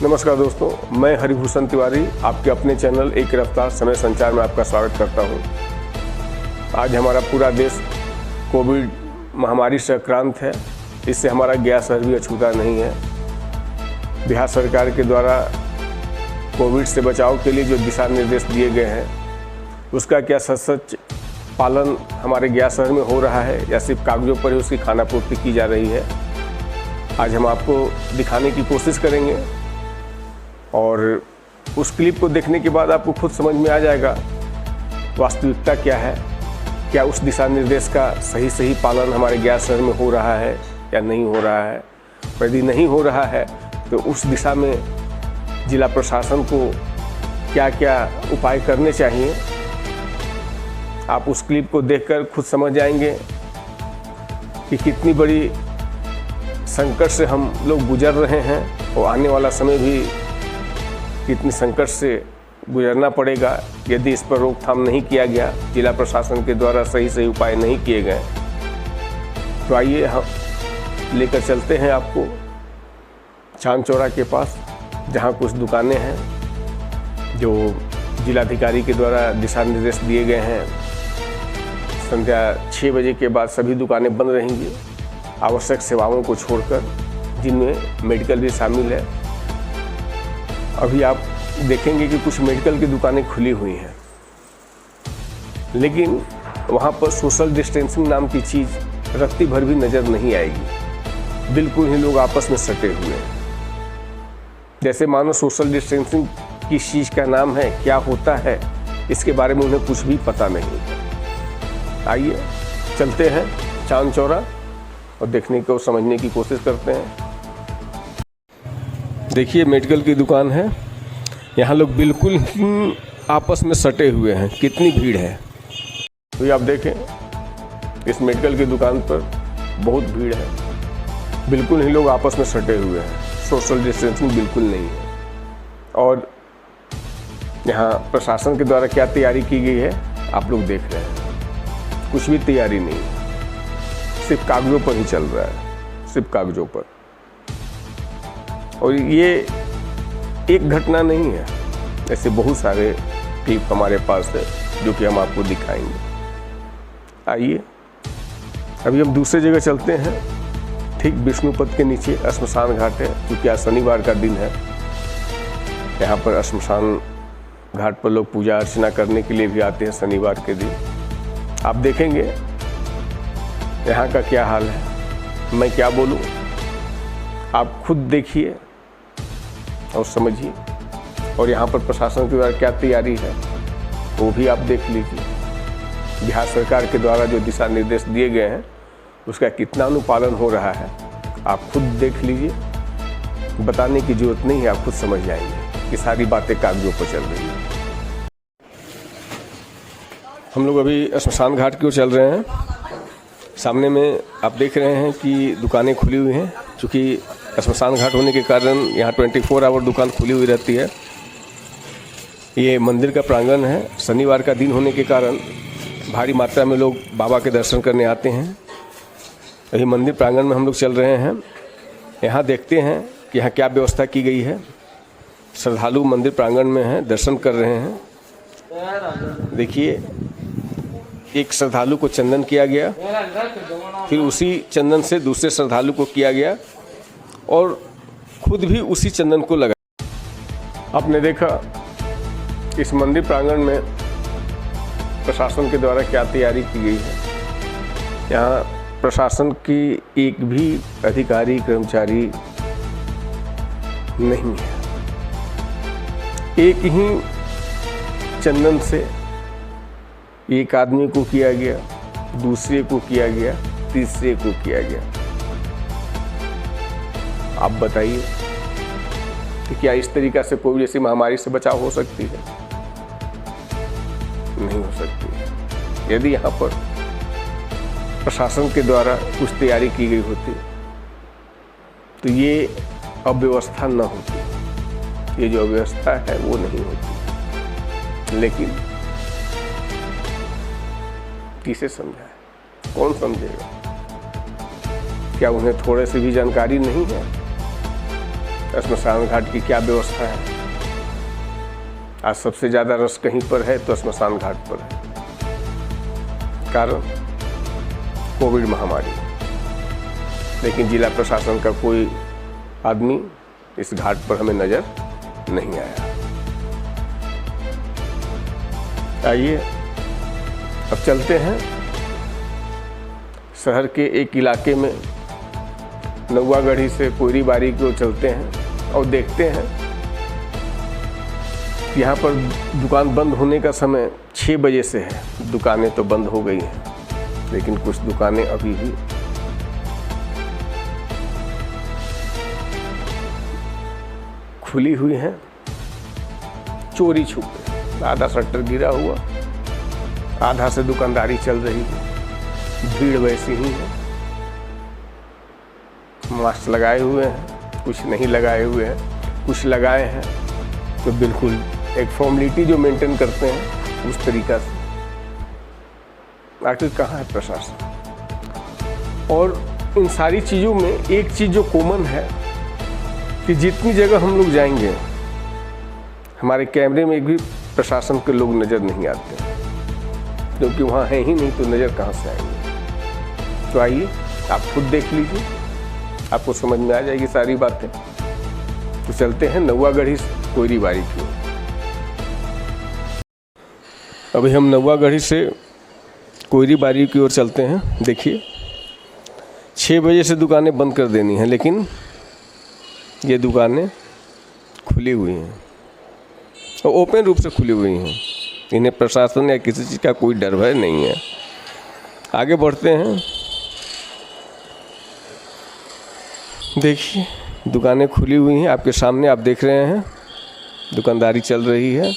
नमस्कार दोस्तों, मैं हरिभूषण तिवारी आपके अपने चैनल एक रफ्तार समय संचार में आपका स्वागत करता हूं। आज हमारा पूरा देश कोविड महामारी से आक्रांत है। इससे हमारा गया शहर भी अछूता नहीं है। बिहार सरकार के द्वारा कोविड से बचाव के लिए जो दिशा निर्देश दिए गए हैं उसका क्या सच पालन हमारे गया शहर में हो रहा है या सिर्फ कागजों पर ही उसकी खानापूर्ति की जा रही है, आज हम आपको दिखाने की कोशिश करेंगे। और उस क्लिप को देखने के बाद आपको खुद समझ में आ जाएगा वास्तविकता क्या है, क्या उस दिशा निर्देश का सही पालन हमारे गया शहर में हो रहा है या नहीं हो रहा है। यदि नहीं हो रहा है तो उस दिशा में जिला प्रशासन को क्या क्या उपाय करने चाहिए, आप उस क्लिप को देखकर खुद समझ जाएंगे कि कितनी बड़ी संकट से हम लोग गुजर रहे हैं और आने वाला समय भी कितनी संकट से गुजरना पड़ेगा यदि इस पर रोकथाम नहीं किया गया, जिला प्रशासन के द्वारा सही उपाय नहीं किए गए। तो आइए हम लेकर चलते हैं आपको चांद चौरा के पास, जहां कुछ दुकानें हैं जो जिलाधिकारी के द्वारा दिशा निर्देश दिए गए हैं। संध्या 6 बजे के बाद सभी दुकानें बंद रहेंगी, आवश्यक सेवाओं को छोड़कर, जिनमें मेडिकल भी शामिल है। अभी आप देखेंगे कि कुछ मेडिकल की दुकानें खुली हुई हैं, लेकिन वहाँ पर सोशल डिस्टेंसिंग नाम की चीज़ रत्ती भर भी नज़र नहीं आएगी। बिल्कुल ही लोग आपस में सटे हुए हैं, जैसे मानो सोशल डिस्टेंसिंग की चीज़ का नाम है, क्या होता है इसके बारे में उन्हें कुछ भी पता नहीं है। आइए चलते हैं चांद चौरा और देखने को समझने की कोशिश करते हैं। देखिए मेडिकल की दुकान है, यहाँ लोग बिल्कुल ही आपस में सटे हुए हैं, कितनी भीड़ है। तो आप देखें इस मेडिकल की दुकान पर बहुत भीड़ है, बिल्कुल ही लोग आपस में सटे हुए हैं, सोशल डिस्टेंसिंग बिल्कुल नहीं है। और यहाँ प्रशासन के द्वारा क्या तैयारी की गई है आप लोग देख रहे हैं, कुछ भी तैयारी नहीं है, सिर्फ कागजों पर ही चल रहा है, सिर्फ कागजों पर। और ये एक घटना नहीं है, ऐसे बहुत सारे क्लिप हमारे पास है जो कि हम आपको दिखाएंगे। आइए अभी हम दूसरी जगह चलते हैं, ठीक विष्णुपद के नीचे श्मशान घाट है, क्योंकि आज शनिवार का दिन है। यहाँ पर श्मशान घाट पर लोग पूजा अर्चना करने के लिए भी आते हैं शनिवार के दिन। आप देखेंगे यहाँ का क्या हाल है, मैं क्या बोलूँ, आप खुद देखिए और समझिए। और यहाँ पर प्रशासन के द्वारा क्या तैयारी है वो भी आप देख लीजिए। बिहार सरकार के द्वारा जो दिशा निर्देश दिए गए हैं उसका कितना अनुपालन हो रहा है आप खुद देख लीजिए। बताने की जरूरत नहीं है, आप खुद समझ जाएंगे कि सारी बातें कागजों पर चल रही हैं। हम लोग अभी श्मशान घाट की ओर चल रहे हैं। सामने में आप देख रहे हैं कि दुकानें खुली हुई हैं, क्योंकि श्मशान घाट होने के कारण यहाँ 24 आवर दुकान खुली हुई रहती है। ये मंदिर का प्रांगण है, शनिवार का दिन होने के कारण भारी मात्रा में लोग बाबा के दर्शन करने आते हैं। यही मंदिर प्रांगण में हम लोग चल रहे हैं। यहाँ देखते हैं कि यहाँ क्या व्यवस्था की गई है। श्रद्धालु मंदिर प्रांगण में हैं, दर्शन कर रहे हैं। देखिए एक श्रद्धालु को चंदन किया गया, फिर उसी चंदन से दूसरे श्रद्धालु को किया गया और खुद भी उसी चंदन को लगा। आपने देखा इस मंदिर प्रांगण में प्रशासन के द्वारा क्या तैयारी की गई है। यहाँ प्रशासन की एक भी अधिकारी कर्मचारी नहीं है। एक ही चंदन से एक आदमी को किया गया, दूसरे को किया गया, तीसरे को किया गया। आप बताइए कि क्या इस तरीक़ा से कोई जैसी महामारी से बचाव हो सकती है? नहीं हो सकती। यदि यहाँ पर प्रशासन के द्वारा कुछ तैयारी की गई होती तो ये अव्यवस्था न होती, ये जो अव्यवस्था है वो नहीं होती। लेकिन किसे समझाए, कौन समझेगा? क्या उन्हें थोड़े से भी जानकारी नहीं है? श्मशान घाट की क्या व्यवस्था है। आज सबसे ज़्यादा रश कहीं पर है तो श्मशान घाट पर है, कारण कोविड महामारी। लेकिन जिला प्रशासन का कोई आदमी इस घाट पर हमें नज़र नहीं आया। आइए अब चलते हैं शहर के एक इलाके में, नौवागढ़ी से कोयरी बारी की ओर चलते हैं और देखते हैं यहाँ पर दुकान बंद होने का समय 6 बजे से है। दुकानें तो बंद हो गई हैं, लेकिन कुछ दुकानें अभी भी खुली हुई हैं। चोरी छुपे, आधा शटर गिरा हुआ, आधा से दुकानदारी चल रही है। भीड़ वैसी ही है, मास्क लगाए हुए हैं, कुछ नहीं लगाए हुए हैं, कुछ लगाए हैं तो बिल्कुल एक फॉर्मेलिटी जो मेंटेन करते हैं उस तरीका से। आखिर कहाँ है प्रशासन? और इन सारी चीज़ों में एक चीज़ जो कॉमन है कि जितनी जगह हम लोग जाएंगे, हमारे कैमरे में भी प्रशासन के लोग नज़र नहीं आते, क्योंकि वहाँ है ही नहीं तो नज़र कहाँ से आएंगे। तो आइए आप खुद देख लीजिए, आपको समझ में आ जाएगी सारी बातें। तो चलते हैं नौवागढ़ी से कोयरी बारी की ओर। अभी हम नौवागढ़ी से कोयरी बारी की ओर चलते हैं। देखिए 6 बजे से दुकानें बंद कर देनी हैं, लेकिन ये दुकानें खुली हुई हैं और ओपन रूप से खुली हुई हैं। इन्हें प्रशासन या किसी चीज़ का कोई डर भय नहीं है। आगे बढ़ते हैं। देखिए दुकानें खुली हुई हैं, आपके सामने आप देख रहे हैं, दुकानदारी चल रही है।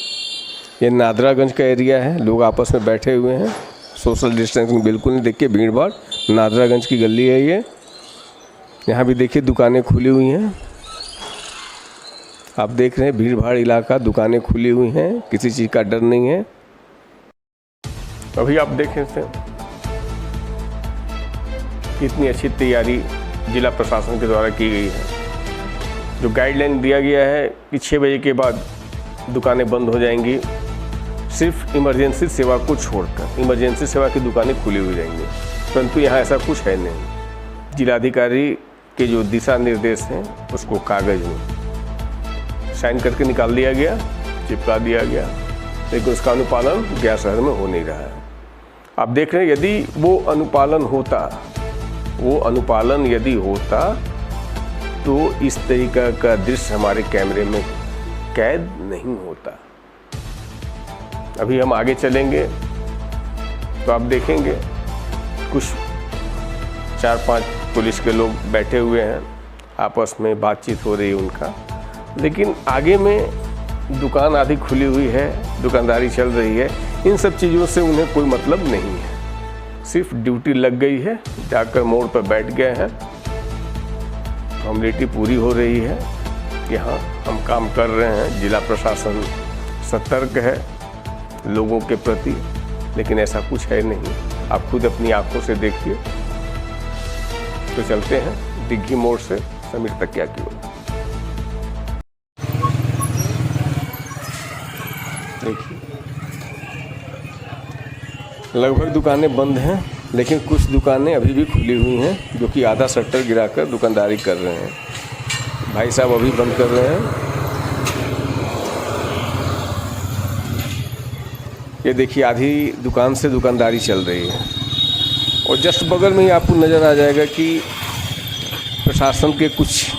ये नादरागंज का एरिया है, लोग आपस में बैठे हुए हैं, सोशल डिस्टेंसिंग बिल्कुल नहीं। देखिए भीड़ भाड़, नादरागंज की गली है ये। यहाँ भी देखिए दुकानें खुली हुई हैं, आप देख रहे हैं भीड़ भाड़ इलाका, दुकानें खुली हुई हैं, किसी चीज़ का डर नहीं है। अभी आप देखें से कितनी अच्छी तैयारी जिला प्रशासन के द्वारा की गई है। जो गाइडलाइन दिया गया है कि 6 बजे के बाद दुकानें बंद हो जाएंगी, सिर्फ इमरजेंसी सेवा को छोड़कर इमरजेंसी सेवा की दुकानें खुली हुई रहेंगी, परंतु यहाँ ऐसा कुछ है नहीं। जिलाधिकारी के जो दिशा निर्देश हैं उसको कागज़ में साइन करके निकाल दिया गया, चिपका दिया गया, लेकिन उसका अनुपालन गया शहर में हो नहीं रहा है। आप देख रहे हैं यदि वो अनुपालन यदि होता तो इस तरीका का दृश्य हमारे कैमरे में कैद नहीं होता। अभी हम आगे चलेंगे तो आप देखेंगे कुछ 4-5 पुलिस के लोग बैठे हुए हैं, आपस में बातचीत हो रही है उनका, लेकिन आगे में दुकान आधी खुली हुई है, दुकानदारी चल रही है। इन सब चीज़ों से उन्हें कोई मतलब नहीं है, सिर्फ ड्यूटी लग गई है, जाकर मोड़ पर बैठ गए हैं, फॉर्मेलिटी पूरी हो रही है कि हाँ हम काम कर रहे हैं। जिला प्रशासन सतर्क है लोगों के प्रति, लेकिन ऐसा कुछ है नहीं। आप खुद अपनी आंखों से देखिए। तो चलते हैं दिग्घी मोड़ से समीर तकिया की ओर। देखिए लगभग दुकानें बंद हैं, लेकिन कुछ दुकानें अभी भी खुली हुई हैं, जो कि आधा शटर गिराकर दुकानदारी कर रहे हैं। भाई साहब अभी बंद कर रहे हैं। ये देखिए आधी दुकान से दुकानदारी चल रही है और जस्ट बगल में ही आपको नज़र आ जाएगा कि प्रशासन के कुछ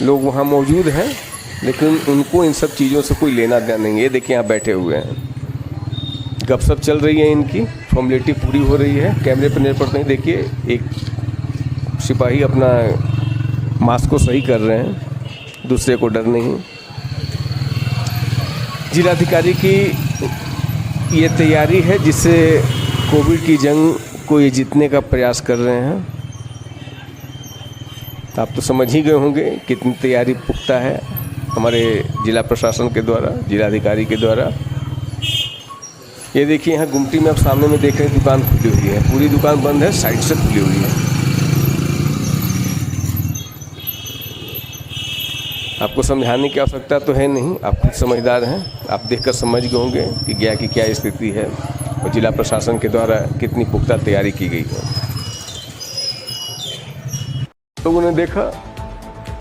लोग वहाँ मौजूद हैं, लेकिन उनको इन सब चीज़ों से कोई लेना देना नहीं है। ये देखिए यहाँ बैठे हुए हैं, गपशप चल रही है, इनकी फॉर्मेलिटी पूरी हो रही है, कैमरे पर निर्भर नहीं। देखिए एक सिपाही अपना मास्क को सही कर रहे हैं, दूसरे को डर नहीं। जिलाधिकारी की ये तैयारी है जिससे कोविड की जंग को ये जीतने का प्रयास कर रहे हैं। आप तो समझ ही गए होंगे कितनी तैयारी पुख्ता है हमारे जिला प्रशासन के द्वारा, जिलाधिकारी के द्वारा। ये देखिए यहाँ गुमटी में आप सामने में देख रहे हैं दुकान खुली हुई है, पूरी दुकान बंद है, साइड से खुली हुई है। आपको समझाने की आवश्यकता तो है नहीं, आप खुद समझदार हैं। आप देखकर समझ गए होंगे कि गया की क्या स्थिति है और जिला प्रशासन के द्वारा कितनी पुख्ता तैयारी की गई है। लोगों ने देखा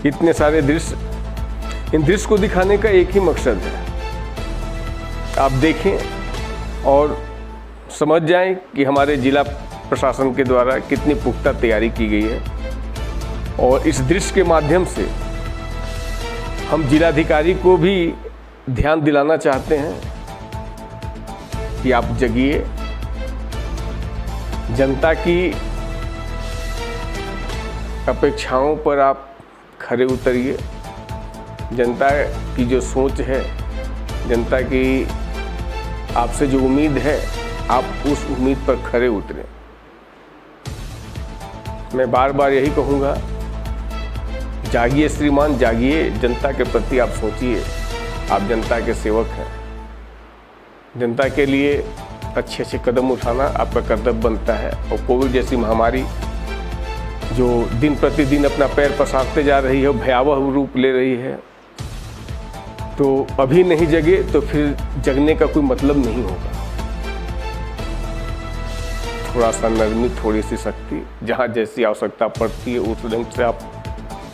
इतने सारे दृश्य, इन दृश्य को दिखाने का एक ही मकसद है, आप देखें और समझ जाएं कि हमारे जिला प्रशासन के द्वारा कितनी पुख्ता तैयारी की गई है। और इस दृश्य के माध्यम से हम जिलाधिकारी को भी ध्यान दिलाना चाहते हैं कि आप जगिए, जनता की अपेक्षाओं पर आप खरे उतरिए। जनता की जो सोच है, जनता की आपसे जो उम्मीद है, आप उस उम्मीद पर खरे उतरें। मैं बार बार यही कहूँगा, जागिए श्रीमान, जागिए, जनता के प्रति आप सोचिए। आप जनता के सेवक हैं। जनता के लिए अच्छे अच्छे कदम उठाना आपका कर्तव्य बनता है। और कोविड जैसी महामारी जो दिन प्रतिदिन अपना पैर पसारते जा रही है, भयावह रूप ले रही है, तो अभी नहीं जगे तो फिर जगने का कोई मतलब नहीं होगा। थोड़ा सा नरमी, थोड़ी सी शक्ति, जहाँ जैसी आवश्यकता पड़ती है उस ढंग से आप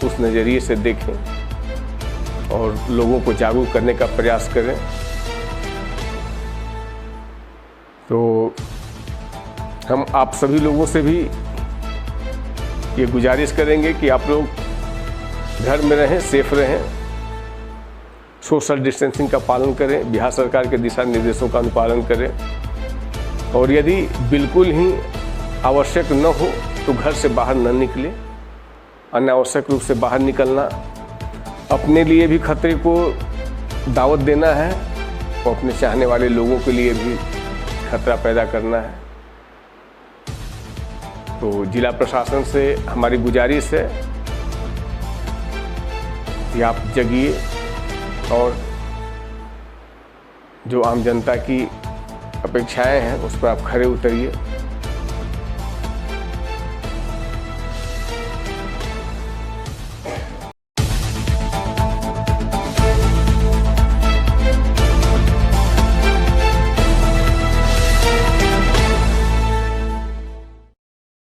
उस नज़रिए से देखें और लोगों को जागरूक करने का प्रयास करें। तो हम आप सभी लोगों से भी ये गुजारिश करेंगे कि आप लोग घर में रहें, सेफ रहें, सोशल डिस्टेंसिंग का पालन करें, बिहार सरकार के दिशा निर्देशों का अनुपालन करें। और यदि बिल्कुल ही आवश्यक न हो तो घर से बाहर न निकलें। अनावश्यक रूप से बाहर निकलना अपने लिए भी खतरे को दावत देना है और अपने चाहने वाले लोगों के लिए भी खतरा पैदा करना है। तो जिला प्रशासन से हमारी गुजारिश है कि आप जगिए और जो आम जनता की अपेक्षाएं हैं उस पर आप खरे उतरिए।